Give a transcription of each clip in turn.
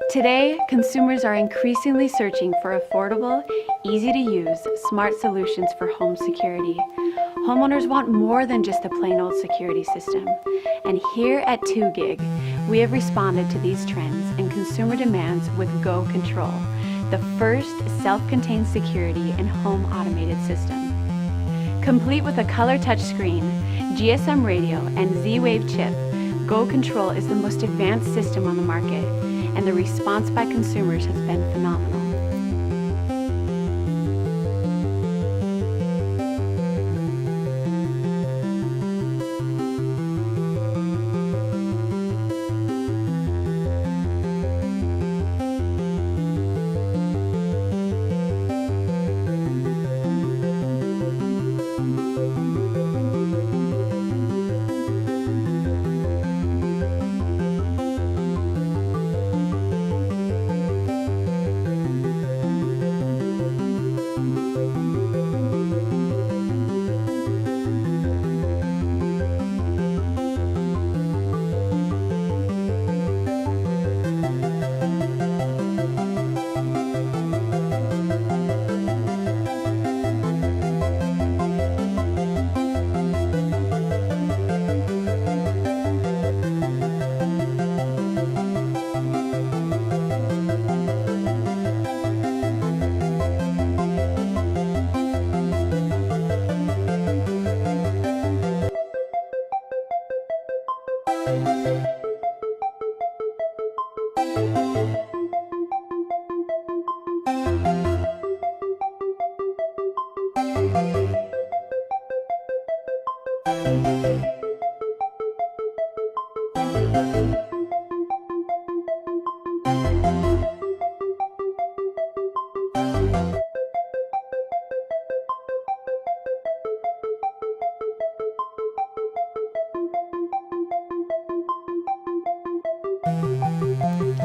Today, consumers are increasingly searching for affordable, easy-to-use, smart solutions for home security. Homeowners want more than just a plain old security system. And here at 2GIG, we have responded to these trends and consumer demands with Go Control, the first self-contained security and home automated system. Complete with a color touchscreen, GSM radio, and Z-Wave chip, Go Control is the most advanced system on the market, and the response by consumers has been phenomenal.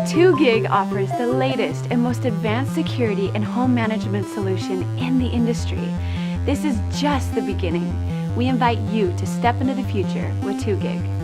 Two GIG offers the latest and most advanced security and home management solution in the industry. This is just the beginning. We invite you to step into the future with 2GIG.